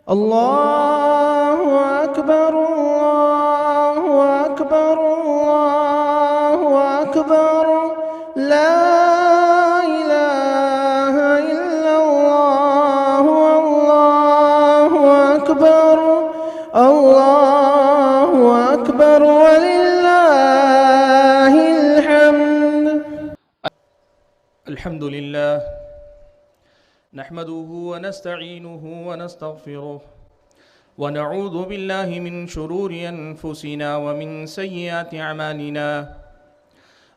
الله أكبر الله أكبر الله أكبر لا إله إلا الله والله أكبر الله أكبر ولله الحمد. الحمد لله نحمده ونستعينه ونستغفره ونعوذ بالله من شرور أنفسنا ومن سيئات أعمالنا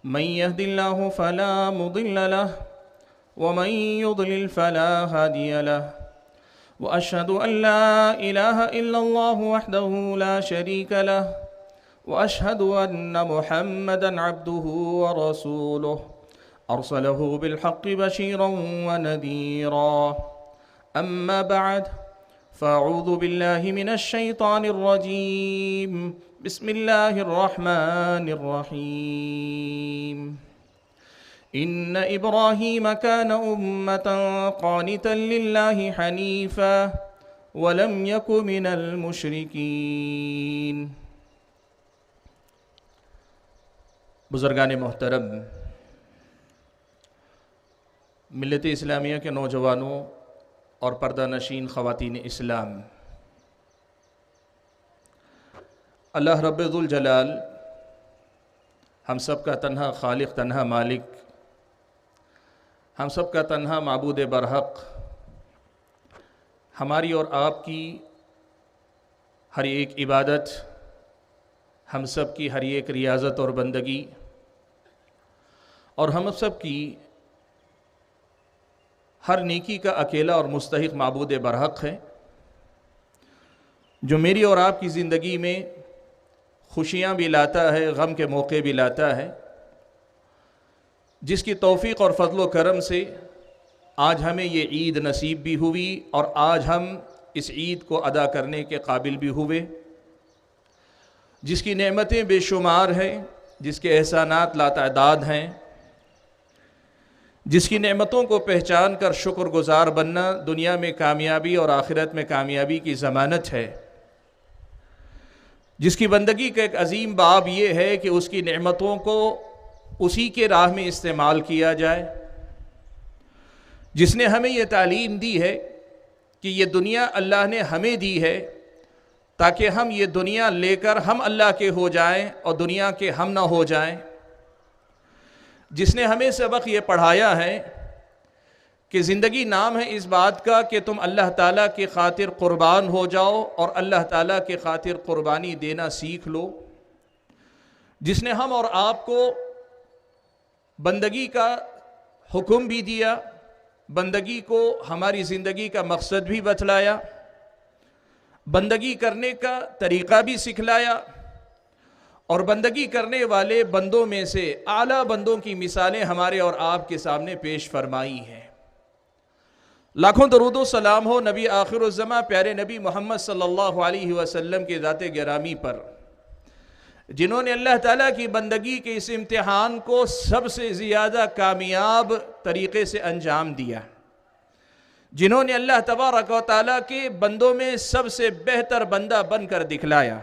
من يهد الله فلا مضل له ومن يضلل فلا هادي له وأشهد أن لا إله إلا الله وحده لا شريك له وأشهد أن محمدًا عبده ورسوله أرسله بالحق بشيرا ونذيرا. أما بعد فأعوذ بالله من الشيطان الرجيم. بسم الله الرحمن الرحيم. إن إبراهيم كان أمة قانتا لله حنيفا ولم يك من المشركين. بزرگان محترم، ملت اسلامیہ کے نوجوانوں اور پردہ نشین خواتین اسلام، اللہ رب ذوالجلال ہم سب کا تنہا خالق، تنہا مالک، ہم سب کا تنہا معبود برحق، ہماری اور آپ کی ہر ایک عبادت، ہم سب کی ہر ایک ریاضت اور بندگی، اور ہم سب کی ہر نیکی کا اکیلا اور مستحق معبود برحق ہے، جو میری اور آپ کی زندگی میں خوشیاں بھی لاتا ہے، غم کے موقع بھی لاتا ہے، جس کی توفیق اور فضل و کرم سے آج ہمیں یہ عید نصیب بھی ہوئی اور آج ہم اس عید کو ادا کرنے کے قابل بھی ہوئے، جس کی نعمتیں بے شمار ہیں، جس کے احسانات لاتعداد ہیں، جس کی نعمتوں کو پہچان کر شکر گزار بننا دنیا میں کامیابی اور آخرت میں کامیابی کی ضمانت ہے، جس کی بندگی کا ایک عظیم باب یہ ہے کہ اس کی نعمتوں کو اسی کے راہ میں استعمال کیا جائے، جس نے ہمیں یہ تعلیم دی ہے کہ یہ دنیا اللہ نے ہمیں دی ہے تاکہ ہم یہ دنیا لے کر ہم اللہ کے ہو جائیں اور دنیا کے ہم نہ ہو جائیں، جس نے ہمیں سبق یہ پڑھایا ہے کہ زندگی نام ہے اس بات کا کہ تم اللہ تعالیٰ کی خاطر قربان ہو جاؤ اور اللہ تعالیٰ کی خاطر قربانی دینا سیکھ لو، جس نے ہم اور آپ کو بندگی کا حکم بھی دیا، بندگی کو ہماری زندگی کا مقصد بھی بتلایا، بندگی کرنے کا طریقہ بھی سکھلایا، اور بندگی کرنے والے بندوں میں سے اعلیٰ بندوں کی مثالیں ہمارے اور آپ کے سامنے پیش فرمائی ہیں۔ لاکھوں درود و سلام ہو نبی آخر الزماں پیارے نبی محمد صلی اللہ علیہ وسلم کے ذات گرامی پر، جنہوں نے اللہ تعالیٰ کی بندگی کے اس امتحان کو سب سے زیادہ کامیاب طریقے سے انجام دیا، جنہوں نے اللہ تبارک و تعالیٰ کے بندوں میں سب سے بہتر بندہ بن کر دکھلایا،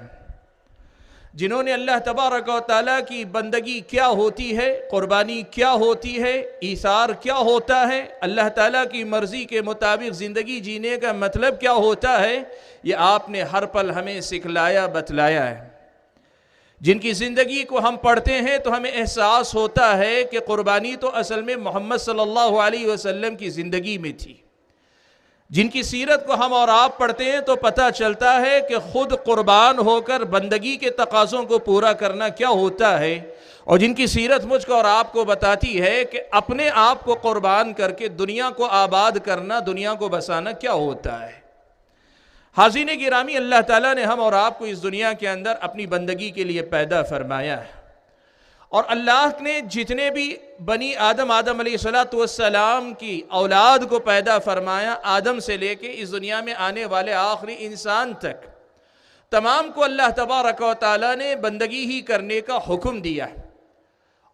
جنہوں نے اللہ تبارک و تعالیٰ کی بندگی کیا ہوتی ہے، قربانی کیا ہوتی ہے، ایثار کیا ہوتا ہے، اللہ تعالیٰ کی مرضی کے مطابق زندگی جینے کا مطلب کیا ہوتا ہے، یہ آپ نے ہر پل ہمیں سکھلایا، بتلایا ہے، جن کی زندگی کو ہم پڑھتے ہیں تو ہمیں احساس ہوتا ہے کہ قربانی تو اصل میں محمد صلی اللہ علیہ وسلم کی زندگی میں تھی، جن کی سیرت کو ہم اور آپ پڑھتے ہیں تو پتہ چلتا ہے کہ خود قربان ہو کر بندگی کے تقاضوں کو پورا کرنا کیا ہوتا ہے، اور جن کی سیرت مجھ کو اور آپ کو بتاتی ہے کہ اپنے آپ کو قربان کر کے دنیا کو آباد کرنا، دنیا کو بسانا کیا ہوتا ہے۔ حاضرین گرامی، اللہ تعالیٰ نے ہم اور آپ کو اس دنیا کے اندر اپنی بندگی کے لیے پیدا فرمایا ہے، اور اللہ نے جتنے بھی بنی آدم علیہ السلام کی اولاد کو پیدا فرمایا، آدم سے لے کے اس دنیا میں آنے والے آخری انسان تک، تمام کو اللہ تبارک و تعالیٰ نے بندگی ہی کرنے کا حکم دیا ہے،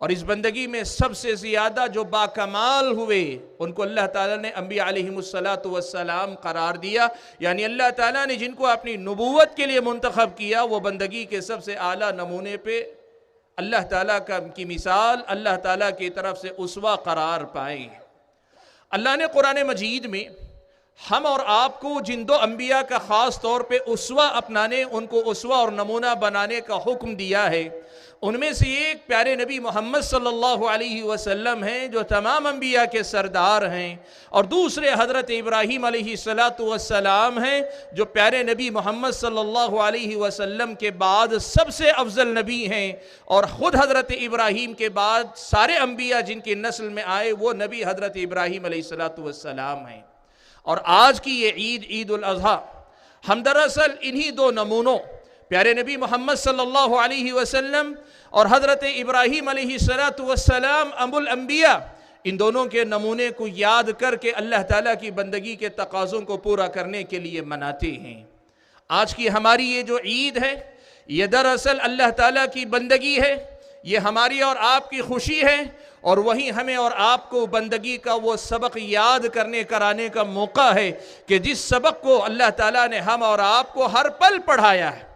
اور اس بندگی میں سب سے زیادہ جو باکمال ہوئے ان کو اللہ تعالیٰ نے انبیاء علیہم السلام قرار دیا، یعنی اللہ تعالیٰ نے جن کو اپنی نبوت کے لیے منتخب کیا وہ بندگی کے سب سے اعلیٰ نمونے پہ اللہ تعالیٰ کی مثال، اللہ تعالیٰ کی طرف سے اسوہ قرار پائے۔ اللہ نے قرآن مجید میں ہم اور آپ کو جن دو انبیاء کا خاص طور پہ اسوہ اپنانے، ان کو اسوہ اور نمونہ بنانے کا حکم دیا ہے، ان میں سے ایک پیارے نبی محمد صلی اللہ علیہ وسلم ہیں جو تمام انبیاء کے سردار ہیں، اور دوسرے حضرت ابراہیم علیہ السلام ہیں جو پیارے نبی محمد صلی اللہ علیہ وسلم کے بعد سب سے افضل نبی ہیں، اور خود حضرت ابراہیم کے بعد سارے انبیاء جن کی نسل میں آئے وہ نبی حضرت ابراہیم علیہ السلام ہیں۔ اور آج کی یہ عید الاضحیٰ ہم دراصل انہی دو نمونوں پیارے نبی محمد صلی اللہ علیہ وسلم اور حضرت ابراہیم علیہ السلام ابو الانبیاء، ان دونوں کے نمونے کو یاد کر کے اللہ تعالیٰ کی بندگی کے تقاضوں کو پورا کرنے کے لیے مناتے ہیں۔ آج کی ہماری یہ جو عید ہے یہ دراصل اللہ تعالیٰ کی بندگی ہے، یہ ہماری اور آپ کی خوشی ہے، اور وہیں ہمیں اور آپ کو بندگی کا وہ سبق یاد کرانے کا موقع ہے کہ جس سبق کو اللہ تعالیٰ نے ہم اور آپ کو ہر پل پڑھایا ہے۔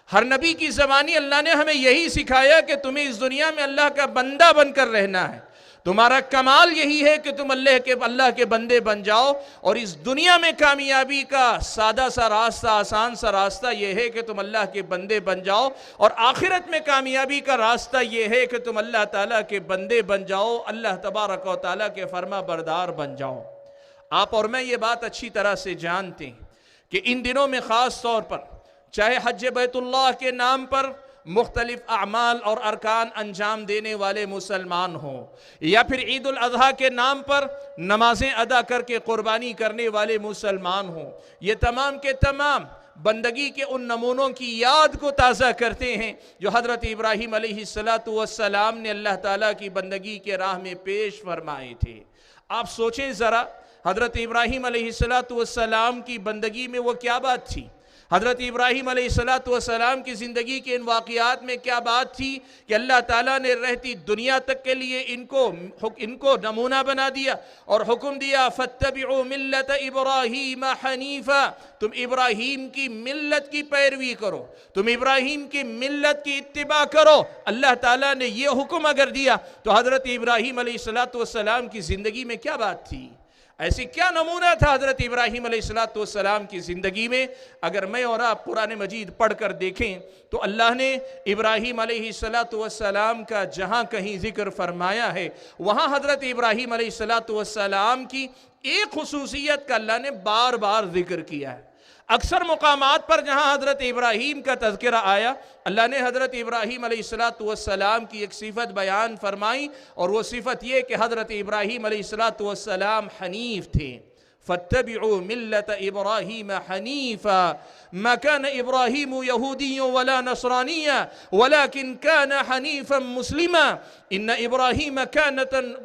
ہر نبی کی زبانی اللہ نے ہمیں یہی سکھایا کہ تمہیں اس دنیا میں اللہ کا بندہ بن کر رہنا ہے، تمہارا کمال یہی ہے کہ تم اللہ کے بندے بن جاؤ، اور اس دنیا میں کامیابی کا سادہ سا راستہ، آسان سا راستہ یہ ہے کہ تم اللہ کے بندے بن جاؤ، اور آخرت میں کامیابی کا راستہ یہ ہے کہ تم اللہ تعالیٰ کے بندے بن جاؤ، اللہ تبارک و تعالیٰ کے فرما بردار بن جاؤ۔ آپ اور میں یہ بات اچھی طرح سے جانتے ہیں کہ ان دنوں میں خاص طور پر چاہے حج بیت اللہ کے نام پر مختلف اعمال اور ارکان انجام دینے والے مسلمان ہوں، یا پھر عید الاضحیٰ کے نام پر نمازیں ادا کر کے قربانی کرنے والے مسلمان ہوں، یہ تمام کے تمام بندگی کے ان نمونوں کی یاد کو تازہ کرتے ہیں جو حضرت ابراہیم علیہ السلام نے اللہ تعالیٰ کی بندگی کے راہ میں پیش فرمائے تھے۔ آپ سوچیں ذرا، حضرت ابراہیم علیہ السلام کی بندگی میں وہ کیا بات تھی؟ حضرت ابراہیم علیہ السلام کی زندگی کے ان واقعات میں کیا بات تھی کہ اللہ تعالیٰ نے رہتی دنیا تک کے لیے ان کو نمونہ بنا دیا اور حکم دیا فَاتَّبِعُوا مِلَّةَ إِبْرَاهِيمَ حَنِيفًا، تم ابراہیم کی ملت کی پیروی کرو، تم ابراہیم کی ملت کی اتباع کرو۔ اللہ تعالیٰ نے یہ حکم اگر دیا تو حضرت ابراہیم علیہ السلام کی زندگی میں کیا بات تھی؟ ایسی کیا نمونہ تھا حضرت ابراہیم علیہ السلام کی زندگی میں؟ اگر میں اور آپ قرآن مجید پڑھ کر دیکھیں تو اللہ نے ابراہیم علیہ السلام کا جہاں کہیں ذکر فرمایا ہے وہاں حضرت ابراہیم علیہ السلام کی ایک خصوصیت کا اللہ نے بار بار ذکر کیا ہے۔ اکثر مقامات پر جہاں حضرت ابراہیم کا تذکرہ آیا اللہ نے حضرت ابراہیم علیہ السلام کی ایک صفت بیان فرمائی، اور وہ صفت یہ کہ حضرت ابراہیم علیہ السلام حنیف تھے۔ فَاتَّبِعُوا مِلَّةَ إِبْرَاهِيمَ حَنِيفًا مَا كَانَ إِبْرَاهِيمُ يَهُودِيًّا وَلَا نَصْرَانِيًّا وَلَكِنْ كَانَ حَنِيفًا مُسْلِمًا إِنَّ إِبْرَاهِيمَ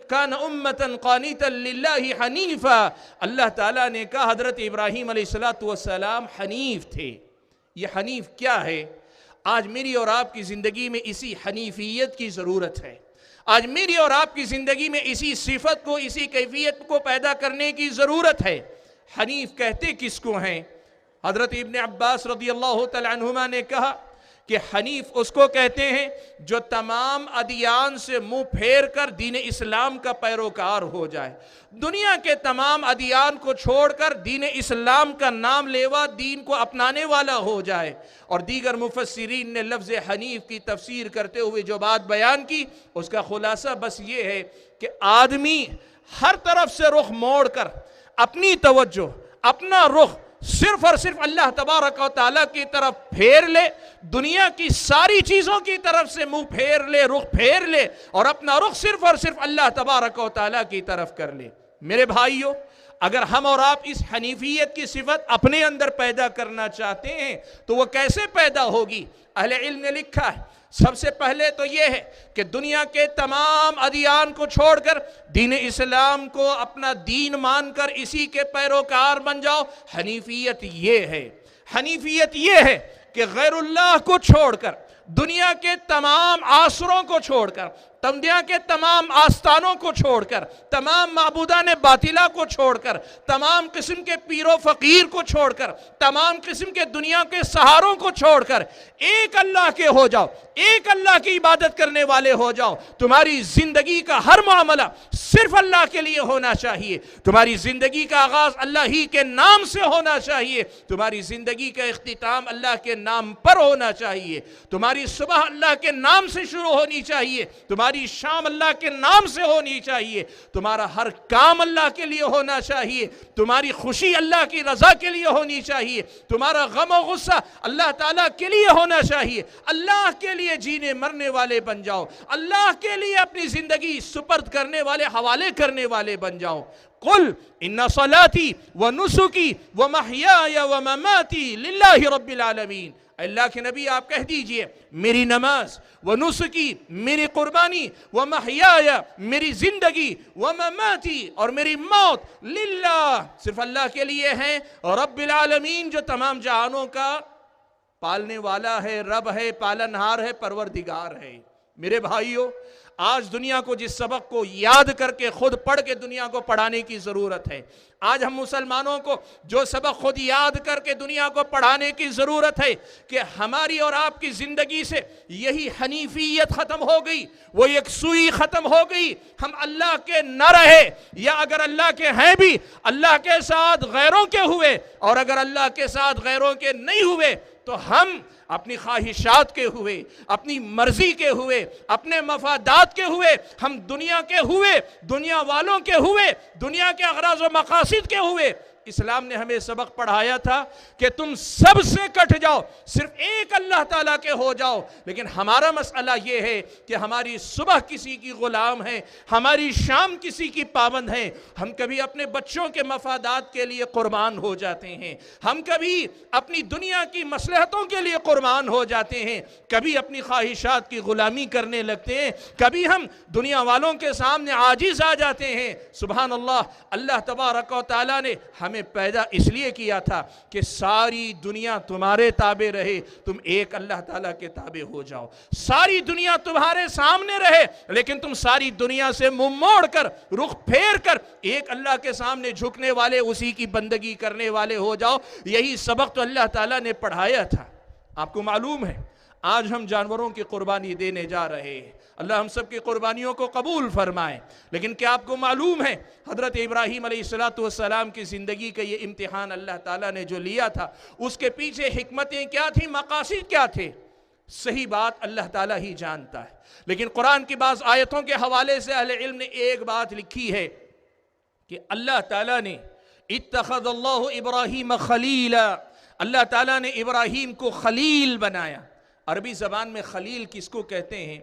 كَانَ أُمَّةً قَانِتًا لِلَّهِ حَنِيفًا۔ اللہ تعالیٰ نے کہا حضرت ابراہیم علیہ السلام حنیف تھے۔ یہ حنیف کیا ہے؟ آج میری اور آپ کی زندگی میں اسی حنیفیت کی ضرورت ہے، آج میری اور آپ کی زندگی میں اسی صفت کو، اسی کیفیت کو پیدا کرنے کی ضرورت ہے۔ حنیف کہتے کس کو ہیں؟ حضرت ابن عباس رضی اللہ تعالی عنہما نے کہا کہ حنیف اس کو کہتے ہیں جو تمام ادیان سے منہ پھیر کر دین اسلام کا پیروکار ہو جائے، دنیا کے تمام ادیان کو چھوڑ کر دین اسلام کا نام لیوا دین کو اپنانے والا ہو جائے۔ اور دیگر مفسرین نے لفظ حنیف کی تفسیر کرتے ہوئے جو بات بیان کی اس کا خلاصہ بس یہ ہے کہ آدمی ہر طرف سے رخ موڑ کر اپنی توجہ، اپنا رخ صرف اور صرف اللہ تبارک و تعالیٰ کی طرف پھیر لے، دنیا کی ساری چیزوں کی طرف سے منہ پھیر لے، رخ پھیر لے، اور اپنا رخ صرف اور صرف اللہ تبارک و تعالیٰ کی طرف کر لے۔ میرے بھائیو، اگر ہم اور آپ اس حنیفیت کی صفت اپنے اندر پیدا کرنا چاہتے ہیں تو وہ کیسے پیدا ہوگی؟ اہل علم نے لکھا ہے سب سے پہلے تو یہ ہے کہ دنیا کے تمام ادیان کو چھوڑ کر دین اسلام کو اپنا دین مان کر اسی کے پیروکار بن جاؤ۔ حنیفیت یہ ہے، حنیفیت یہ ہے کہ غیر اللہ کو چھوڑ کر، دنیا کے تمام آسروں کو چھوڑ کر، دنیا کے تمام آستانوں کو چھوڑ کر، تمام معبودان باطلہ کو چھوڑ کر، تمام قسم کے پیر و فقیر کو چھوڑ کر، تمام قسم کے دنیا کے سہاروں کو چھوڑ کر ایک اللہ کے ہو جاؤ، ایک اللہ کی عبادت کرنے والے ہو جاؤ۔ تمہاری زندگی کا ہر معاملہ صرف اللہ کے لیے ہونا چاہیے، تمہاری زندگی کا آغاز اللہ ہی کے نام سے ہونا چاہیے، تمہاری زندگی کا اختتام اللہ کے نام پر ہونا چاہیے، تمہاری صبح اللہ کے نام سے شروع ہونی چاہیے، تمہاری شام اللہ کے نام سے ہونی چاہیے، تمہارا ہر کام اللہ کے لیے ہونا چاہیے، تمہاری خوشی اللہ کی رضا کے لیے ہونی چاہیے، تمہارا غم و غصہ اللہ تعالیٰ کے لیے ہونا چاہیے۔ اللہ کے لیے جینے مرنے والے بن جاؤ، اللہ کے لیے اپنی زندگی سپرد کرنے والے، حوالے کرنے والے بن جاؤ۔ قل ان صلاتی ونسکی ومحیای ومماتی للہ رب العالمین، اللہ کے نبی آپ کہہ دیجئے میری نماز، ونسکی میری قربانی، ومحیای میری زندگی، ومماتی اور میری موت، للہ صرف اللہ کے لیے ہے، رب العالمین جو تمام جہانوں کا پالنے والا ہے، رب ہے، پالنہار ہے، پروردگار ہے۔ میرے بھائیو، آج دنیا کو جس سبق کو یاد کر کے خود پڑھ کے دنیا کو پڑھانے کی ضرورت ہے، آج ہم مسلمانوں کو جو سبق خود یاد کر کے دنیا کو پڑھانے کی ضرورت ہے کہ ہماری اور آپ کی زندگی سے یہی حنیفیت ختم ہو گئی، وہ یکسوئی ختم ہو گئی، ہم اللہ کے نہ رہے، یا اگر اللہ کے ہیں بھی اللہ کے ساتھ غیروں کے ہوئے، اور اگر اللہ کے ساتھ غیروں کے نہیں ہوئے تو ہم اپنی خواہشات کے ہوئے، اپنی مرضی کے ہوئے، اپنے مفادات کے ہوئے، ہم دنیا کے ہوئے، دنیا والوں کے ہوئے، دنیا کے اغراض و مقاصد کے ہوئے۔ اسلام نے ہمیں سبق پڑھایا تھا کہ تم سب سے کٹ جاؤ، صرف ایک اللہ تعالیٰ کے ہو جاؤ، لیکن ہمارا مسئلہ یہ ہے کہ ہماری صبح کسی کی غلام ہے، ہماری شام کسی کی پابند ہے، ہم کبھی اپنے بچوں کے مفادات کے لیے قربان ہو جاتے ہیں، ہم کبھی اپنی دنیا کی مصلحتوں کے لیے قربان ہو جاتے ہیں، کبھی اپنی خواہشات کی غلامی کرنے لگتے ہیں، کبھی ہم دنیا والوں کے سامنے عاجز آ جاتے ہیں۔ سبحان اللہ، اللہ تبارک و تعالیٰ نے ہمیں پیدا اس لیے کیا تھا کہ ساری دنیا تمہارے تابع رہے، تم ایک اللہ تعالیٰ کے تابع ہو جاؤ، ساری دنیا تمہارے سامنے رہے لیکن تم ساری دنیا سے منہ موڑ کر، رخ پھیر کر ایک اللہ کے سامنے جھکنے والے، اسی کی بندگی کرنے والے ہو جاؤ۔ یہی سبق تو اللہ تعالیٰ نے پڑھایا تھا۔ آپ کو معلوم ہے آج ہم جانوروں کی قربانی دینے جا رہے ہیں، اللہ ہم سب کی قربانیوں کو قبول فرمائے، لیکن کیا آپ کو معلوم ہے حضرت ابراہیم علیہ السلام کی زندگی کا یہ امتحان اللہ تعالیٰ نے جو لیا تھا، اس کے پیچھے حکمتیں کیا تھیں، مقاصد کیا تھے؟ صحیح بات اللہ تعالیٰ ہی جانتا ہے، لیکن قرآن کی بعض آیتوں کے حوالے سے اہل علم نے ایک بات لکھی ہے کہ اللہ تعالیٰ نے اتخذ اللہ ابراہیم خلیلا، اللہ تعالیٰ نے ابراہیم کو خلیل بنایا۔ عربی زبان میں خلیل کس کو کہتے ہیں؟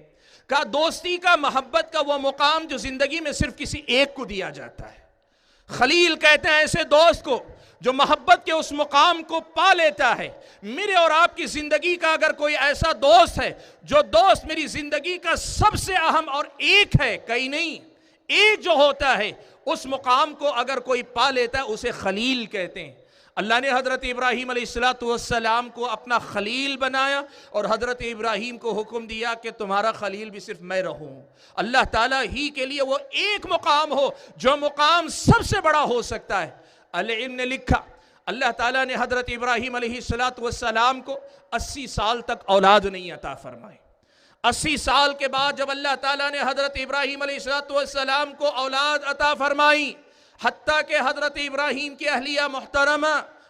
کہا دوستی کا، محبت کا وہ مقام جو زندگی میں صرف کسی ایک کو دیا جاتا ہے۔ خلیل کہتے ہیں ایسے دوست کو جو محبت کے اس مقام کو پا لیتا ہے۔ میرے اور آپ کی زندگی کا اگر کوئی ایسا دوست ہے جو دوست میری زندگی کا سب سے اہم اور ایک ہے، کئی نہیں، ایک جو ہوتا ہے، اس مقام کو اگر کوئی پا لیتا ہے اسے خلیل کہتے ہیں۔ اللہ نے حضرت ابراہیم علیہ السلام کو اپنا خلیل بنایا اور حضرت ابراہیم کو حکم دیا کہ تمہارا خلیل بھی صرف میں رہوں۔ اللہ تعالیٰ ہی کے لیے وہ ایک مقام ہو جو مقام سب سے بڑا ہو سکتا ہے۔ العلم نے لکھا اللہ تعالیٰ نے حضرت ابراہیم علیہ السلام کو 80 سال تک اولاد نہیں عطا فرمائے۔ 80 سال کے بعد جب اللہ تعالیٰ نے حضرت ابراہیم علیہ السلام کو اولاد عطا فرمائی، حتیٰ کہ حضرت ابراہیم کی اہلیہ محترمہ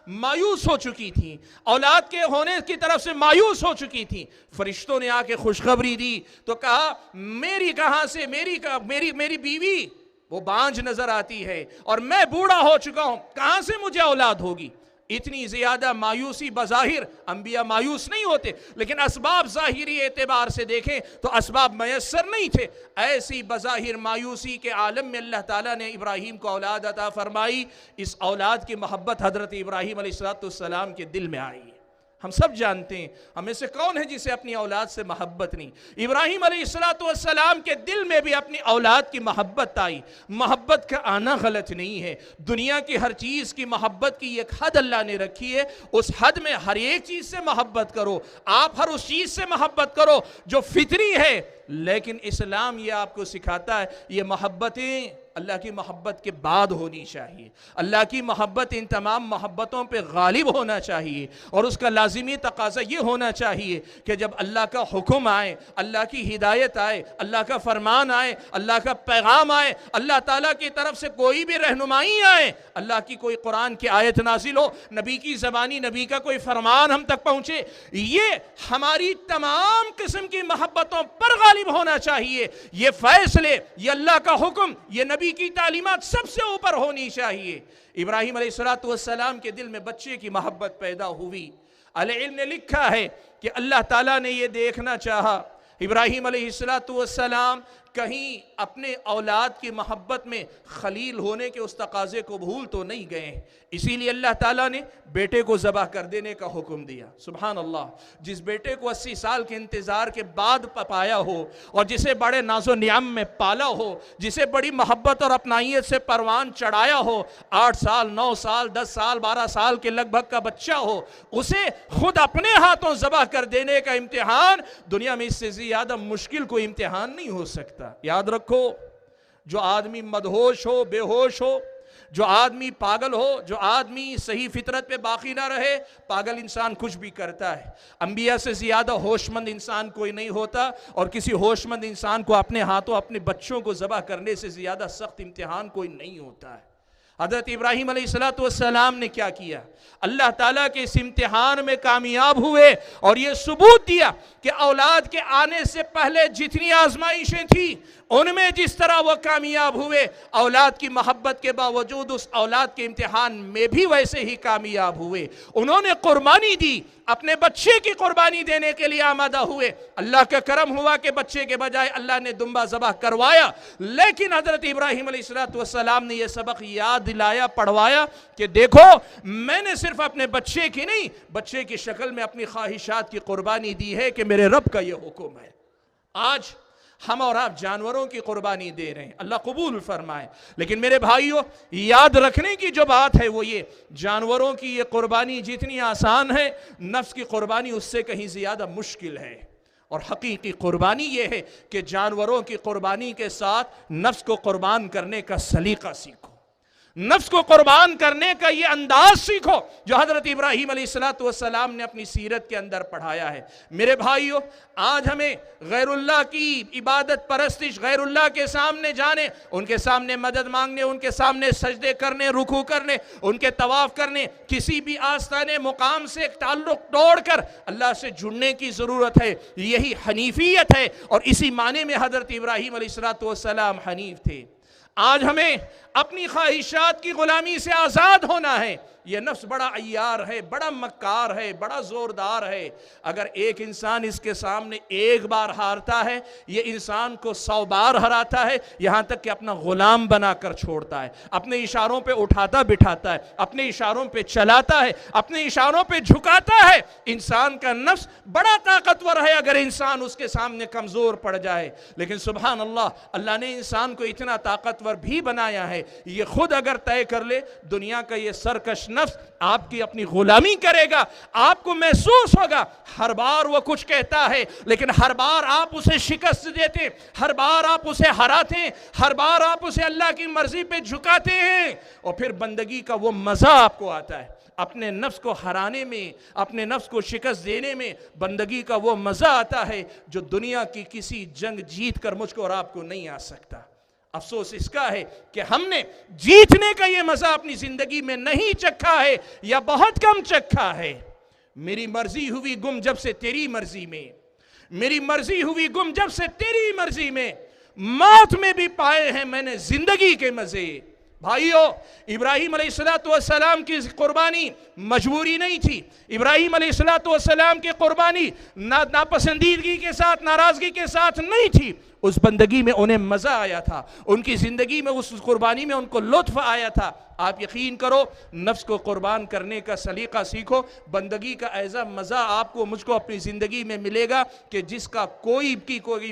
مایوس ہو چکی تھی، اولاد کے ہونے کی طرف سے مایوس ہو چکی تھی، فرشتوں نے آ کے خوشخبری دی تو کہا میری کہاں سے، میری بیوی وہ بانجھ نظر آتی ہے اور میں بوڑھا ہو چکا ہوں، کہاں سے مجھے اولاد ہوگی؟ اتنی زیادہ مایوسی، بظاہر انبیاء مایوس نہیں ہوتے لیکن اسباب ظاہری اعتبار سے دیکھیں تو اسباب میسر نہیں تھے، ایسی بظاہر مایوسی کے عالم میں اللہ تعالیٰ نے ابراہیم کو اولاد عطا فرمائی۔ اس اولاد کی محبت حضرت ابراہیم علیہ السلام کے دل میں آئی۔ ہم سب جانتے ہیں ہمیں سے کون ہے جسے اپنی اولاد سے محبت نہیں۔ ابراہیم علیہ السلام کے دل میں بھی اپنی اولاد کی محبت آئی۔ محبت کا آنا غلط نہیں ہے، دنیا کی ہر چیز کی محبت کی ایک حد اللہ نے رکھی ہے، اس حد میں ہر ایک چیز سے محبت کرو، آپ ہر اس چیز سے محبت کرو جو فطری ہے، لیکن اسلام یہ آپ کو سکھاتا ہے یہ محبتیں اللہ کی محبت کے بعد ہونی چاہیے۔ اللہ کی محبت ان تمام محبتوں پہ غالب ہونا چاہیے، اور اس کا لازمی تقاضا یہ ہونا چاہیے کہ جب اللہ کا حکم آئے، اللہ کی ہدایت آئے، اللہ کا فرمان آئے، اللہ کا پیغام آئے، اللہ تعالیٰ کی طرف سے کوئی بھی رہنمائی آئے، اللہ کی کوئی قرآن کی آیت نازل ہو، نبی کی زبانی نبی کا کوئی فرمان ہم تک پہنچے، یہ ہماری تمام قسم کی محبتوں پر غالب ہونا چاہیے۔ یہ فیصلے، یہ اللہ کا حکم، یہ نبی کی تعلیمات سب سے اوپر ہونی چاہیے۔ ابراہیم علیہ السلام کے دل میں بچے کی محبت پیدا ہوئی۔ اہل علم نے لکھا ہے کہ اللہ تعالیٰ نے یہ دیکھنا چاہا، ابراہیم علیہ السلام کہیں اپنے اولاد کی محبت میں خلیل ہونے کے اس تقاضے کو بھول تو نہیں گئے، اسی لیے اللہ تعالیٰ نے بیٹے کو ذبح کر دینے کا حکم دیا۔ سبحان اللہ، جس بیٹے کو 80 سال کے انتظار کے بعد پایا ہو، اور جسے بڑے ناز و نعم میں پالا ہو، جسے بڑی محبت اور اپنائیت سے پروان چڑھایا ہو، 8 سال 9 سال 10 سال 12 سال کے لگ بھگ کا بچہ ہو، اسے خود اپنے ہاتھوں ذبح کر دینے کا امتحان دنیا میں اس سے زیادہ مشکل کوئی امتحان نہیں ہو سکتا۔ یاد رکھو، جو آدمی مدہوش ہو، بے ہوش ہو، جو آدمی پاگل ہو، جو آدمی صحیح فطرت پہ باقی نہ رہے، پاگل انسان کچھ بھی کرتا ہے۔ انبیاء سے زیادہ ہوش مند انسان کوئی نہیں ہوتا، اور کسی ہوش مند انسان کو اپنے ہاتھوں اپنے بچوں کو ذبح کرنے سے زیادہ سخت امتحان کوئی نہیں ہوتا ہے۔ حضرت ابراہیم علیہ السلام نے کیا کیا؟ اللہ تعالیٰ کے اس امتحان میں کامیاب ہوئے، اور یہ ثبوت دیا کہ اولاد کے آنے سے پہلے جتنی آزمائشیں تھیں ان میں جس طرح وہ کامیاب ہوئے، اولاد کی محبت کے باوجود اس اولاد کے امتحان میں بھی ویسے ہی کامیاب ہوئے۔ انہوں نے قربانی دی، اپنے بچے کی قربانی دینے کے لیے آمادہ ہوئے۔ اللہ کا کرم ہوا کہ بچے کے بجائے اللہ نے دمبا ذبح کروایا، لیکن حضرت ابراہیم علیہ السلام نے یہ سبق یاد دلایا، پڑھوایا کہ دیکھو، میں نے صرف اپنے بچے کی نہیں، بچے کی شکل میں اپنی خواہشات کی قربانی دی ہے کہ میرے رب کا یہ حکم ہے۔ آج ہم اور آپ جانوروں کی قربانی دے رہے ہیں، اللہ قبول فرمائے، لیکن میرے بھائیوں یاد رکھنے کی جو بات ہے وہ یہ، جانوروں کی یہ قربانی جتنی آسان ہے، نفس کی قربانی اس سے کہیں زیادہ مشکل ہے۔ اور حقیقی قربانی یہ ہے کہ جانوروں کی قربانی کے ساتھ نفس کو قربان کرنے کا سلیقہ سیکھو، نفس کو قربان کرنے کا یہ انداز سیکھو جو حضرت ابراہیم علیہ السلام نے اپنی سیرت کے اندر پڑھایا ہے۔ میرے بھائیوں، آج ہمیں غیر اللہ کی عبادت پرستش، غیر اللہ کے سامنے جانے، ان کے سامنے مدد مانگنے، ان کے سامنے سجدے کرنے، رکوع کرنے، ان کے طواف کرنے، کسی بھی آستانے مقام سے تعلق توڑ کر اللہ سے جڑنے کی ضرورت ہے۔ یہی حنیفیت ہے، اور اسی معنی میں حضرت ابراہیم علیہ السلام حنیف تھے۔ آج ہمیں اپنی خواہشات کی غلامی سے آزاد ہونا ہے۔ یہ نفس بڑا عیار ہے، بڑا مکار ہے، بڑا زوردار ہے۔ اگر ایک انسان اس کے سامنے ایک بار ہارتا ہے، یہ انسان کو 100 بار ہراتا ہے، یہاں تک کہ اپنا غلام بنا کر چھوڑتا ہے، اپنے اشاروں پہ اٹھاتا بٹھاتا ہے، اپنے اشاروں پہ چلاتا ہے، اپنے اشاروں پہ جھکاتا ہے۔ انسان کا نفس بڑا طاقتور ہے اگر انسان اس کے سامنے کمزور پڑ جائے، لیکن سبحان اللہ، اللہ نے انسان کو اتنا طاقتور بھی بنایا ہے، یہ خود اگر طے کر لے دنیا کا یہ سرکش نفس آپ کی اپنی غلامی کرے گا، آپ کو محسوس ہوگا ہر بار وہ کچھ کہتا ہے لیکن ہر بار آپ اسے شکست دیتے، ہر بار آپ اسے ہراتے ہیں، ہر بار آپ اسے اللہ کی مرضی پہ جھکاتے ہیں، اور پھر بندگی کا وہ مزہ آپ کو آتا ہے۔ اپنے نفس کو ہرانے میں، اپنے نفس کو شکست دینے میں بندگی کا وہ مزہ آتا ہے جو دنیا کی کسی جنگ جیت کر مجھ کو اور آپ کو نہیں آ سکتا۔ افسوس اس کا ہے کہ ہم نے جیتنے کا یہ مزہ اپنی زندگی میں نہیں چکھا ہے یا بہت کم چکھا ہے۔ میری مرضی ہوئی گم جب سے تیری مرضی میں، میری مرضی ہوئی گم جب سے تیری مرضی میں، موت میں بھی پائے ہیں میں نے زندگی کے مزے۔ بھائیو، ابراہیم علیہ السلام کی قربانی مجبوری نہیں تھی، ابراہیم علیہ السلام کی قربانی ناپسندیدگی کے ساتھ، ناراضگی کے ساتھ نہیں تھی، اس بندگی میں انہیں مزہ آیا تھا، ان کی زندگی میں اس قربانی میں ان کو لطف آیا تھا۔ آپ یقین کرو، نفس کو قربان کرنے کا سلیقہ سیکھو، بندگی کا ایسا مزہ آپ کو مجھ کو اپنی زندگی میں ملے گا کہ جس کا کوئی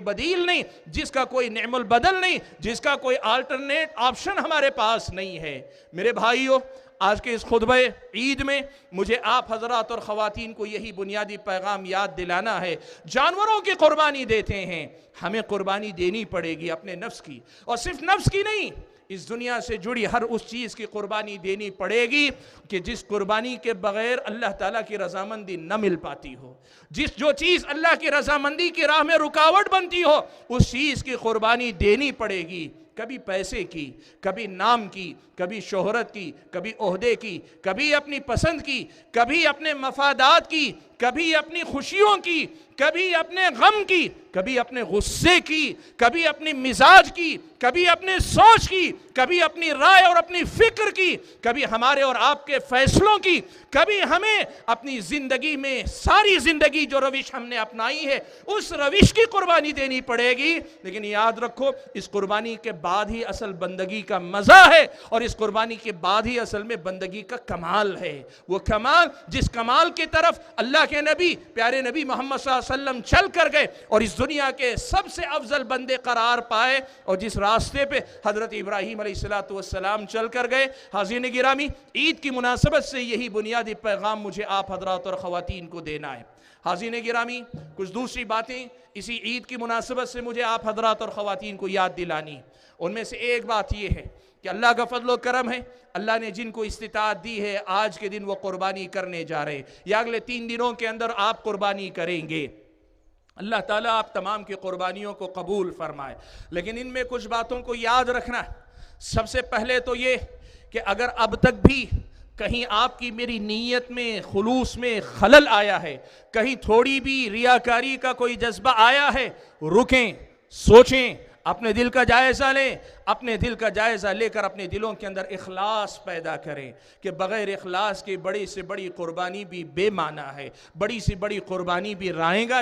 بدیل نہیں، جس کا کوئی نعم البدل نہیں، جس کا کوئی آلٹرنیٹ آپشن ہمارے پاس نہیں ہے۔ میرے بھائیو، آج کے اس خطبہ عید میں مجھے آپ حضرات اور خواتین کو یہی بنیادی پیغام یاد دلانا ہے۔ جانوروں کی قربانی دیتے ہیں، ہمیں قربانی دینی پڑے گی اپنے نفس کی، اور صرف نفس کی نہیں، اس دنیا سے جڑی ہر اس چیز کی قربانی دینی پڑے گی کہ جس قربانی کے بغیر اللہ تعالیٰ کی رضامندی نہ مل پاتی ہو، جو چیز اللہ کی رضامندی کی راہ میں رکاوٹ بنتی ہو، اس چیز کی قربانی دینی پڑے گی۔ کبھی پیسے کی، کبھی نام کی، کبھی شہرت کی، کبھی عہدے کی، کبھی اپنی پسند کی، کبھی اپنے مفادات کی، کبھی اپنی خوشیوں کی، کبھی اپنے غم کی، کبھی اپنے غصے کی، کبھی اپنی مزاج کی، کبھی اپنے سوچ کی، کبھی اپنی رائے اور اپنی فکر کی، کبھی ہمارے اور آپ کے فیصلوں کی، کبھی ہمیں اپنی زندگی میں ساری زندگی جو روش ہم نے اپنائی ہے اس روش کی قربانی دینی پڑے گی۔ لیکن یاد رکھو، اس قربانی کے بعد ہی اصل بندگی کا مزہ ہے، اور اس قربانی کے بعد ہی اصل میں بندگی کا کمال ہے۔ وہ کمال جس کمال کی طرف اللہ کے نبی، پیارے نبی محمد صلی اللہ علیہ وسلم چل کر گئے اور اس دنیا کے سب سے افضل بندے قرار پائے، اور جس راستے پہ حضرت ابراہیم علیہ السلام چل کر گئے۔ حاضرین گرامی، عید کی مناسبت سے یہی بنیادی پیغام مجھے آپ حضرات اور خواتین کو دینا ہے۔ حاضرین گرامی، کچھ دوسری باتیں اسی عید کی مناسبت سے مجھے آپ حضرات اور خواتین کو یاد دلانی۔ ان میں سے ایک بات یہ ہے کہ اللہ کا فضل و کرم ہے، اللہ نے جن کو استطاعت دی ہے آج کے دن وہ قربانی کرنے جا رہے ہیں، یا اگلے 3 دنوں کے اندر آپ قربانی کریں گے۔ اللہ تعالیٰ آپ تمام کی قربانیوں کو قبول فرمائے۔ لیکن ان میں کچھ باتوں کو یاد رکھنا۔ سب سے پہلے تو یہ کہ اگر اب تک بھی کہیں آپ کی میری نیت میں، خلوص میں خلل آیا ہے، کہیں تھوڑی بھی ریاکاری کا کوئی جذبہ آیا ہے، رکیں، سوچیں، اپنے دل کا جائزہ لیں، اپنے دل کا جائزہ لے کر اپنے دلوں کے اندر اخلاص پیدا کریں کہ بغیر اخلاص کے بڑی سے بڑی قربانی بھی بے معنی ہے، بڑی سے بڑی قربانی بھی رائے گا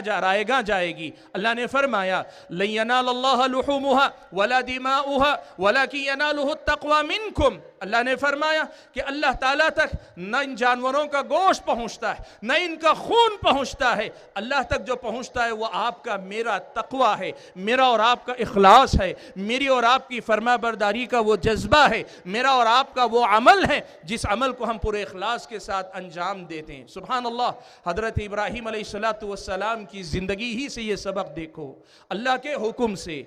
جائے گی۔ اللہ نے فرمایا لَن يَنَالَ اللَّهَ لُحُومُهَا وَلَا دِمَاؤُهَا وَلَكِنْ يَنَالُهُ التَّقْوَى مِنْكُمْ۔ اللہ نے فرمایا کہ اللہ تعالیٰ تک نہ ان جانوروں کا گوشت پہنچتا ہے، نہ ان کا خون پہنچتا ہے، اللہ تک جو پہنچتا ہے وہ آپ کا میرا تقوی ہے، میرا اور آپ کا اخلاص ہے، میری اور آپ کی فرما برداری کا وہ جذبہ ہے، میرا اور آپ کا وہ عمل ہے جس عمل کو ہم پورے اخلاص کے ساتھ انجام دیتے ہیں۔ سبحان اللہ، حضرت ابراہیم علیہ السلام کی زندگی ہی سے یہ سبق دیکھو۔ اللہ کے حکم سے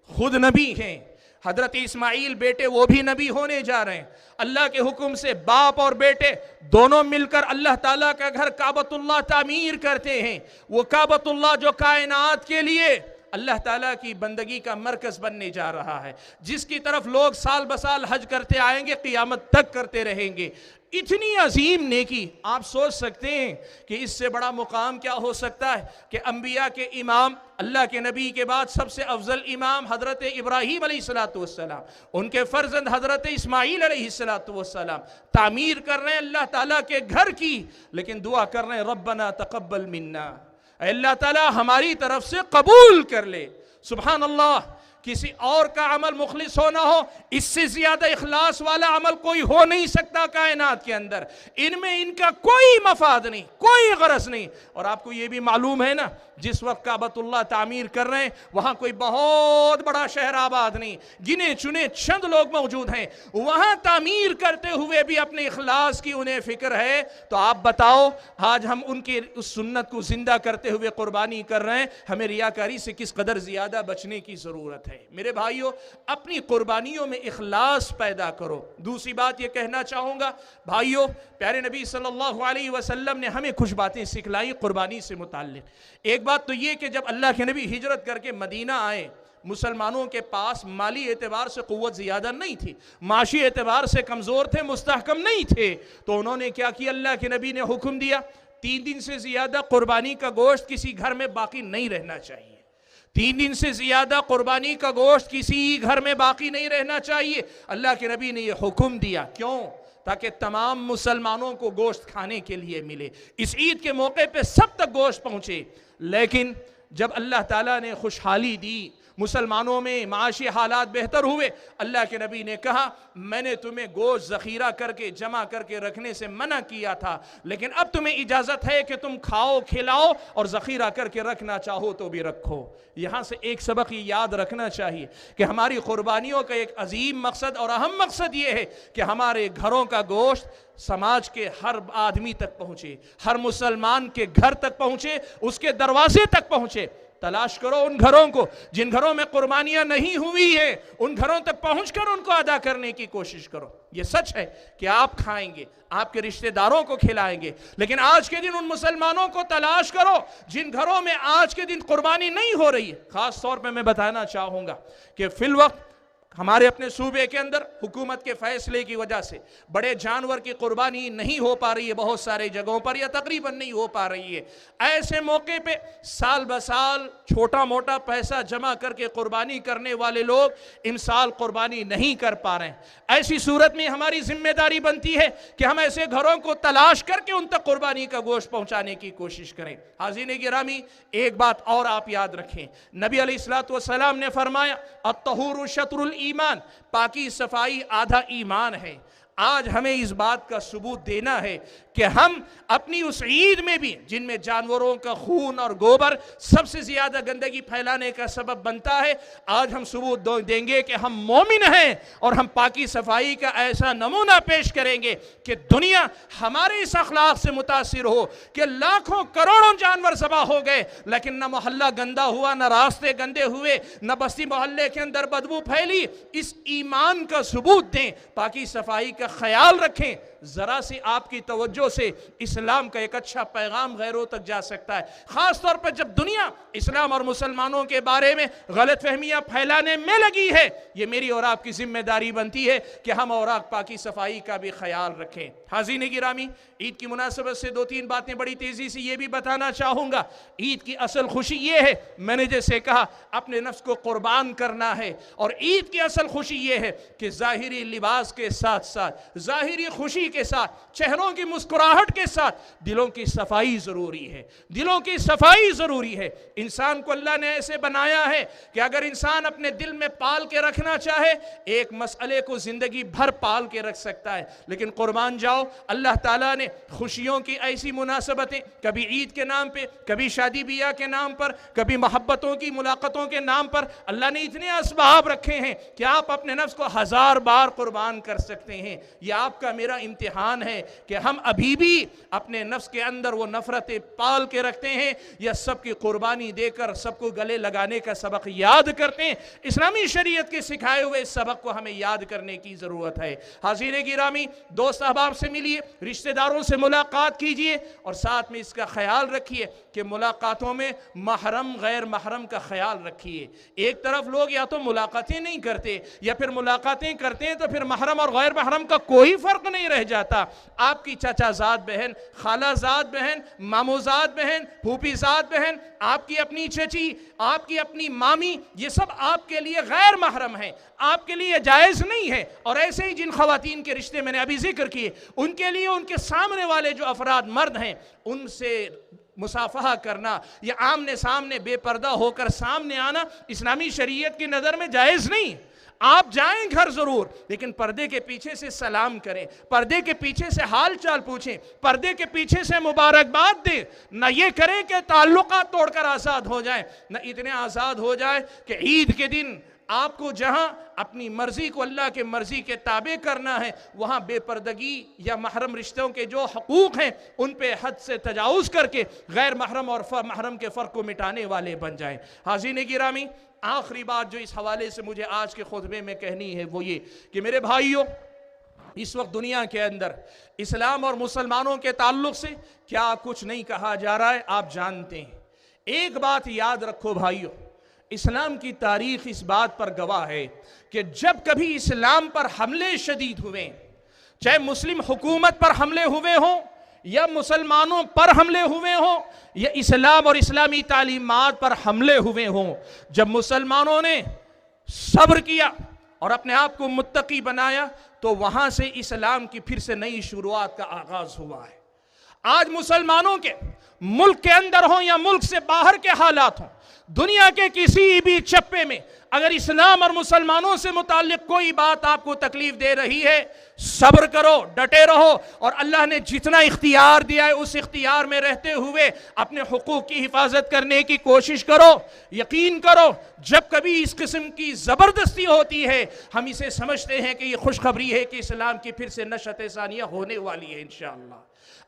خود نبی ہیں، حضرت اسماعیل بیٹے وہ بھی نبی ہونے جا رہے ہیں، اللہ کے حکم سے باپ اور بیٹے دونوں مل کر اللہ تعالیٰ کا گھر کعبۃ اللہ تعمیر کرتے ہیں۔ وہ کعبۃ اللہ جو کائنات کے لیے اللہ تعالیٰ کی بندگی کا مرکز بننے جا رہا ہے، جس کی طرف لوگ سال بسال حج کرتے آئیں گے، قیامت تک کرتے رہیں گے۔ اتنی عظیم نیکی، آپ سوچ سکتے ہیں کہ اس سے بڑا مقام کیا ہو سکتا ہے کہ انبیاء کے امام، اللہ کے نبی کے بعد سب سے افضل امام حضرت ابراہیم علیہ السلام، ان کے فرزند حضرت اسماعیل علیہ السلام تعمیر کر رہے ہیں اللہ تعالیٰ کے گھر کی، لیکن دعا کر رہے ہیں ربنا تقبل منا، اے اللہ تعالیٰ ہماری طرف سے قبول کر لے۔ سبحان اللہ، کسی اور کا عمل مخلص ہونا ہو، اس سے زیادہ اخلاص والا عمل کوئی ہو نہیں سکتا کائنات کے اندر۔ ان میں ان کا کوئی مفاد نہیں، کوئی غرض نہیں۔ اور آپ کو یہ بھی معلوم ہے نا، جس وقت کعبۃ اللہ تعمیر کر رہے ہیں وہاں کوئی بہت بڑا شہر آباد نہیں، گنے چنے چند لوگ موجود ہیں، وہاں تعمیر کرتے ہوئے بھی اپنے اخلاص کی انہیں فکر ہے۔ تو آپ بتاؤ، آج ہم ان کی اس سنت کو زندہ کرتے ہوئے قربانی کر رہے ہیں، ہمیں ریاکاری سے کس قدر زیادہ بچنے کی ضرورت ہے۔ میرے بھائیوں، اپنی قربانیوں میں اخلاص پیدا کرو۔ دوسری بات یہ کہنا چاہوں گا، بھائیوں، پیارے نبی صلی اللہ علیہ وسلم نے ہمیں کچھ باتیں سکھلائی قربانی سے متعلق۔ ایک بات تو یہ کہ جب اللہ کے نبی ہجرت کر کے مدینہ آئے، مسلمانوں کے پاس مالی اعتبار سے قوت زیادہ نہیں تھی، معاشی اعتبار سے کمزور تھے، مستحکم نہیں تھے، تو انہوں نے کیا کیا؟ اللہ کے نبی نے حکم دیا 3 دن سے زیادہ قربانی کا گوشت کسی گھر میں باقی نہیں رہنا چاہیے۔ 3 دن سے زیادہ قربانی کا گوشت کسی گھر میں باقی نہیں رہنا چاہیے۔ اللہ کے نبی نے یہ حکم دیا، کیوں؟ تاکہ تمام مسلمانوں کو گوشت کھانے کے لیے ملے، اس عید کے موقع پہ سب تک گوشت پہنچے۔ لیکن جب اللہ تعالیٰ نے خوشحالی دی مسلمانوں میں معاشی حالات بہتر ہوئے، اللہ کے نبی نے کہا میں نے تمہیں گوشت ذخیرہ کر کے جمع کر کے رکھنے سے منع کیا تھا، لیکن اب تمہیں اجازت ہے کہ تم کھاؤ کھلاؤ اور ذخیرہ کر کے رکھنا چاہو تو بھی رکھو۔ یہاں سے ایک سبق یہ یاد رکھنا چاہیے کہ ہماری قربانیوں کا ایک عظیم مقصد اور اہم مقصد یہ ہے کہ ہمارے گھروں کا گوشت سماج کے ہر آدمی تک پہنچے، ہر مسلمان کے گھر تک پہنچے، اس کے دروازے تک پہنچے۔ تلاش کرو ان گھروں کو جن گھروں میں قربانیاں نہیں ہوئی ہیں، ان گھروں تک پہنچ کر ان کو ادا کرنے کی کوشش کرو۔ یہ سچ ہے کہ آپ کھائیں گے، آپ کے رشتہ داروں کو کھلائیں گے، لیکن آج کے دن ان مسلمانوں کو تلاش کرو جن گھروں میں آج کے دن قربانی نہیں ہو رہی ہے۔ خاص طور پہ میں بتانا چاہوں گا کہ فی الوقت ہمارے اپنے صوبے کے اندر حکومت کے فیصلے کی وجہ سے بڑے جانور کی قربانی نہیں ہو پا رہی ہے، بہت سارے جگہوں پر یا تقریباً نہیں ہو پا رہی ہے۔ ایسے موقع پہ سال بسال چھوٹا موٹا پیسہ جمع کر کے قربانی کرنے والے لوگ ان سال قربانی نہیں کر پا رہے ہیں۔ ایسی صورت میں ہماری ذمہ داری بنتی ہے کہ ہم ایسے گھروں کو تلاش کر کے ان تک قربانی کا گوشت پہنچانے کی کوشش کریں۔ حاضرین گرامی، ایک بات اور آپ یاد رکھیں، نبی علیہ الصلوۃ والسلام نے فرمایا الطہور شطر ایمان، پاکی صفائی آدھا ایمان ہے۔ آج ہمیں اس بات کا ثبوت دینا ہے کہ ہم اپنی اس عید میں بھی جن میں جانوروں کا خون اور گوبر سب سے زیادہ گندگی پھیلانے کا سبب بنتا ہے، آج ہم ثبوت دیں گے کہ ہم مومن ہیں اور ہم پاکی صفائی کا ایسا نمونہ پیش کریں گے کہ دنیا ہمارے اس اخلاق سے متاثر ہو کہ لاکھوں کروڑوں جانور ذبح ہو گئے لیکن نہ محلہ گندا ہوا، نہ راستے گندے ہوئے، نہ بستی محلے کے اندر بدبو پھیلی۔ اس ایمان کا ثبوت دیں، پاکی صفائی کا خیال رکھیں۔ ذرا سی آپ کی توجہ سے اسلام کا ایک اچھا پیغام غیروں تک جا سکتا ہے، خاص طور پر جب دنیا اسلام اور مسلمانوں کے بارے میں غلط فہمیاں پھیلانے میں لگی ہے۔ یہ میری اور آپ کی ذمہ داری بنتی ہے کہ ہم اور آپ پاکی صفائی کا بھی خیال رکھیں۔ حاضرین گرامی، عید کی مناسبت سے دو تین باتیں بڑی تیزی سے یہ بھی بتانا چاہوں گا۔ عید کی اصل خوشی یہ ہے، میں نے جیسے کہا اپنے نفس کو قربان کرنا ہے، اور عید کی اصل خوشی یہ ہے کہ ظاہری لباس کے ساتھ ساتھ، ظاہری خوشی کے ساتھ، چہروں کی مسکراہٹ کے ساتھ دلوں کی صفائی ضروری ہے۔ دلوں کی صفائی ضروری ہے۔ انسان کو اللہ نے ایسے بنایا ہے کہ اگر انسان اپنے دل میں پال کے رکھنا چاہے ایک مسئلے کو زندگی بھر پال کے رکھ سکتا ہے، لیکن قربان جاؤ اللہ تعالیٰ نے خوشیوں کی ایسی مناسبتیں، کبھی عید کے نام پہ، کبھی شادی بیاہ کے نام پر، کبھی محبتوں کی ملاقاتوں کے نام پر، اللہ نے اتنے اسباب رکھے ہیں کہ آپ اپنے نفس کو 1000 بار قربان کر سکتے ہیں۔ یہ آپ کا میرا امتحان ہے کہ ہم ابھی بھی اپنے نفس کے اندر وہ نفرتیں پال کے رکھتے ہیں یا سب کی قربانی دے کر سب کو گلے لگانے کا سبق یاد کرتے ہیں۔ اسلامی شریعت کے سکھائے ہوئے سبق کو ہمیں یاد کرنے کی ضرورت ہے۔ حاضرین گرامی، دوست احباب سے ملیے، رشتہ داروں سے ملاقات کیجئے، اور ساتھ میں اس کا خیال رکھیے کہ ملاقاتوں میں محرم غیر محرم کا خیال رکھیے۔ ایک طرف لوگ یا تو ملاقاتیں نہیں کرتے یا پھر ملاقاتیں کرتے ہیں تو پھر محرم اور غیر محرم کا کوئی فرق نہیں رہ جاتا۔ آپ کی چچا زاد بہن، خالہ زاد بہن، مامو زاد بہن، پھوپھی زاد بہن، آپ کی اپنی چچی، آپ کی اپنی مامی، یہ سب آپ کے لیے غیر محرم ہیں، آپ کے لیے جائز نہیں ہے۔ اور ایسے ہی جن خواتین کے رشتے میں نے ابھی ذکر کیے، ان کے لیے ان کے سامنے والے جو افراد مرد ہیں ان سے مصافحہ کرنا یا آمنے سامنے بے پردہ ہو کر سامنے آنا اسلامی شریعت کی نظر میں جائز نہیں۔ آپ جائیں گھر ضرور، لیکن پردے کے پیچھے سے سلام کریں، پردے کے پیچھے سے حال چال پوچھیں، پردے کے پیچھے سے مبارکباد دیں۔ نہ یہ کریں کہ تعلقات توڑ کر آزاد ہو جائیں، نہ اتنے آزاد ہو جائے کہ عید کے دن آپ کو جہاں اپنی مرضی کو اللہ کے مرضی کے تابع کرنا ہے وہاں بے پردگی یا محرم رشتوں کے جو حقوق ہیں ان پہ حد سے تجاوز کر کے غیر محرم اور محرم کے فرق کو مٹانے والے بن جائیں۔ حاضرین گرامی، آخری بات جو اس حوالے سے مجھے آج کے خطبے میں کہنی ہے وہ یہ کہ میرے بھائیوں، اس وقت دنیا کے اندر اسلام اور مسلمانوں کے تعلق سے کیا کچھ نہیں کہا جا رہا ہے آپ جانتے ہیں۔ ایک بات یاد رکھو بھائیوں، اسلام کی تاریخ اس بات پر گواہ ہے کہ جب کبھی اسلام پر حملے شدید ہوئے، چاہے مسلم حکومت پر حملے ہوئے ہوں یا مسلمانوں پر حملے ہوئے ہوں یا اسلام اور اسلامی تعلیمات پر حملے ہوئے ہوں، جب مسلمانوں نے صبر کیا اور اپنے آپ کو متقی بنایا تو وہاں سے اسلام کی پھر سے نئی شروعات کا آغاز ہوا ہے۔ آج مسلمانوں کے ملک کے اندر ہوں یا ملک سے باہر کے حالات ہوں، دنیا کے کسی بھی چپے میں اگر اسلام اور مسلمانوں سے متعلق کوئی بات آپ کو تکلیف دے رہی ہے، صبر کرو، ڈٹے رہو، اور اللہ نے جتنا اختیار دیا ہے اس اختیار میں رہتے ہوئے اپنے حقوق کی حفاظت کرنے کی کوشش کرو۔ یقین کرو جب کبھی اس قسم کی زبردستی ہوتی ہے ہم اسے سمجھتے ہیں کہ یہ خوشخبری ہے کہ اسلام کی پھر سے نشأت ثانیہ ہونے والی ہے انشاءاللہ۔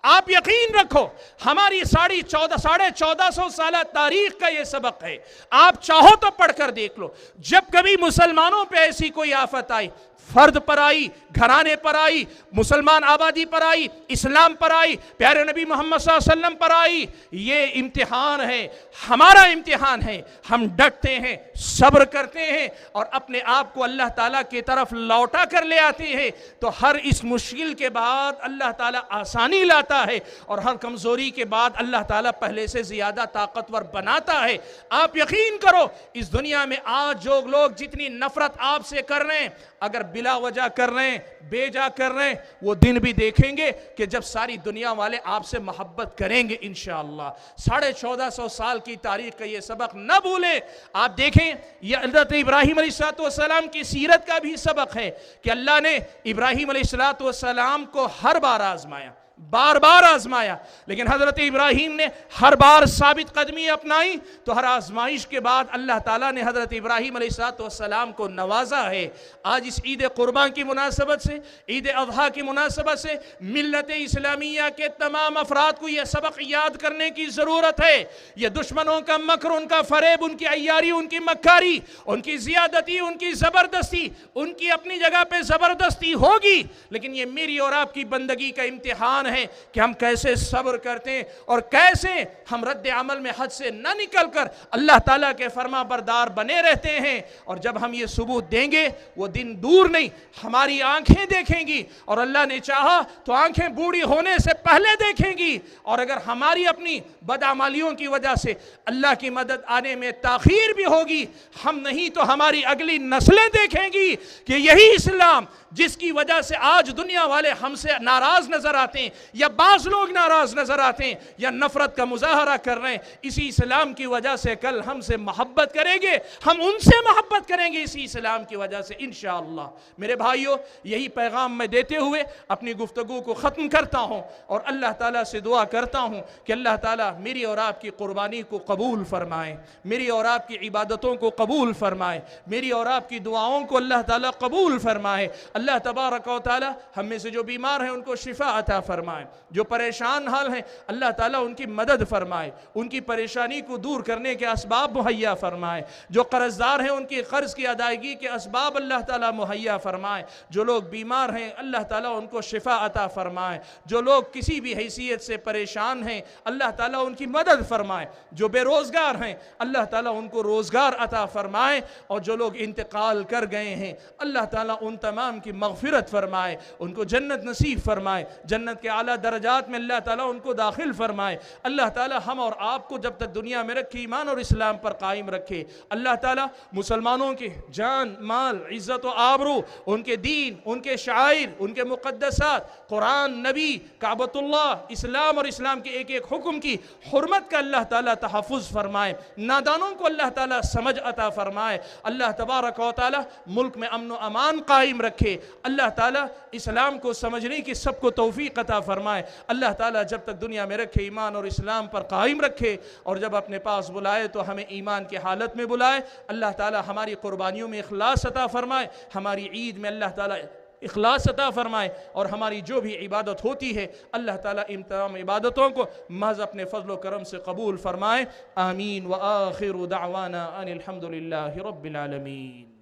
آپ یقین رکھو ہماری 1450 سالہ تاریخ کا یہ سبق ہے، آپ چاہو تو پڑھ کر دیکھ لو۔ جب کبھی مسلمانوں پہ ایسی کوئی آفت آئی، فرد پر آئی، گھرانے پر آئی، مسلمان آبادی پر آئی، اسلام پر آئی، پیارے نبی محمد صلی اللہ علیہ وسلم پر آئی، یہ امتحان ہے، ہمارا امتحان ہے۔ ہم ڈٹتے ہیں، صبر کرتے ہیں اور اپنے آپ کو اللہ تعالیٰ کی طرف لوٹا کر لے آتے ہیں، تو ہر اس مشکل کے بعد اللہ تعالیٰ آسانی لاتا ہے، اور ہر کمزوری کے بعد اللہ تعالیٰ پہلے سے زیادہ طاقتور بناتا ہے۔ آپ یقین کرو اس دنیا میں آج جو لوگ جتنی نفرت آپ سے کر رہے ہیں، اگر بلا وجہ کر رہے ہیں، بے جا کر رہے ہیں، وہ دن بھی دیکھیں گے کہ جب ساری دنیا والے آپ سے محبت کریں گے انشاءاللہ۔ 1450 سال کی تاریخ کا یہ سبق نہ بھولیں۔ آپ دیکھیں یہ حضرت ابراہیم علیہ السلام کی سیرت کا بھی سبق ہے کہ اللہ نے ابراہیم علیہ السلام کو ہر بار آزمایا، بار بار آزمایا، لیکن حضرت ابراہیم نے ہر بار ثابت قدمی اپنائی، تو ہر آزمائش کے بعد اللہ تعالیٰ نے حضرت ابراہیم علیہ السلام کو نوازا ہے۔ آج اس عید قربان کی مناسبت سے، عید اضحیٰ کی مناسبت سے ملت اسلامیہ کے تمام افراد کو یہ سبق یاد کرنے کی ضرورت ہے۔ یہ دشمنوں کا مکر، ان کا فریب، ان کی عیاری، ان کی مکاری، ان کی زیادتی، ان کی زبردستی، ان کی اپنی جگہ پہ زبردستی ہوگی، لیکن یہ میری اور آپ کی بندگی کا امتحان ہے کہ ہم کیسے صبر کرتے ہیں اور کیسے ہم رد عمل میں حد سے نہ نکل کر اللہ تعالیٰ کے فرما بردار بنے رہتے ہیں۔ اور جب ہم یہ ثبوت دیں گے وہ دن دور نہیں، ہماری آنکھیں دیکھیں گی، اور اللہ نے چاہا تو آنکھیں بوڑھی ہونے سے پہلے دیکھیں گی، اور اگر ہماری اپنی بدعمالیوں کی وجہ سے اللہ کی مدد آنے میں تاخیر بھی ہوگی، ہم نہیں تو ہماری اگلی نسلیں دیکھیں گی کہ یہی اسلام جس کی وجہ سے آج دنیا والے ہم سے ناراض نظر آتے ہیں، یا بعض لوگ ناراض نظر آتے ہیں یا نفرت کا مظاہرہ کر رہے ہیں، اسی اسلام کی وجہ سے کل ہم سے محبت کریں گے، ہم ان سے محبت کریں گے اسی اسلام کی وجہ سے انشاءاللہ۔ میرے بھائیو، یہی پیغام میں دیتے ہوئے اپنی گفتگو کو ختم کرتا ہوں، اور اللہ تعالیٰ سے دعا کرتا ہوں کہ اللہ تعالیٰ میری اور آپ کی قربانی کو قبول فرمائے، میری اور آپ کی عبادتوں کو قبول فرمائے، میری اور آپ کی دعاؤں کو اللہ تعالیٰ قبول فرمائے۔ اللہ تبارک و تعالیٰ ہم میں سے جو بیمار ہیں ان کو شفا عطا فرمائے، جو پریشان حال ہیں اللہ تعالیٰ ان کی مدد فرمائے، ان کی پریشانی کو دور کرنے کے اسباب مہیا فرمائے، جو قرض دار ہیں ان کی قرض کی ادائیگی کے اسباب اللہ تعالیٰ مہیا فرمائے، جو لوگ بیمار ہیں اللہ تعالیٰ ان کو شفا عطا فرمائے، جو لوگ کسی بھی حیثیت سے پریشان ہیں اللہ تعالیٰ ان کی مدد فرمائے، جو بے روزگار ہیں اللہ تعالیٰ ان کو روزگار عطا فرمائے، اور جو لوگ انتقال کر گئے ہیں اللہ تعالیٰ ان تمام کی مغفرت فرمائے، ان کو جنت نصیب فرمائے، جنت کے اعلیٰ درجات میں اللہ تعالیٰ ان کو داخل فرمائے۔ اللہ تعالیٰ ہم اور آپ کو جب تک دنیا میں رکھے ایمان اور اسلام پر قائم رکھے۔ اللہ تعالیٰ مسلمانوں کے جان، مال، عزت و آبرو، ان کے دین، ان کے شعائر، ان کے مقدسات، قرآن، نبی، کعبۃ اللہ، اسلام اور اسلام کے ایک ایک حکم کی حرمت کا اللہ تعالیٰ تحفظ فرمائے، نادانوں کو اللہ تعالیٰ سمجھ عطا فرمائے۔ اللہ تبارک و تعالیٰ ملک میں امن و امان قائم رکھے۔ اللہ تعالیٰ اسلام کو سمجھنے کی سب کو توفیق عطا فرمائے۔ اللہ تعالیٰ جب تک دنیا میں رکھے ایمان اور اسلام پر قائم رکھے، اور جب اپنے پاس بلائے تو ہمیں ایمان کی حالت میں بلائے۔ اللہ تعالیٰ ہماری قربانیوں میں اخلاص عطا فرمائے، ہماری عید میں اللہ تعالیٰ اخلاص عطا فرمائے، اور ہماری جو بھی عبادت ہوتی ہے اللہ تعالیٰ ان تمام عبادتوں کو محض اپنے فضل و کرم سے قبول فرمائے۔ آمین۔ وآخر دعوانا ان الحمد للہ رب العالمین۔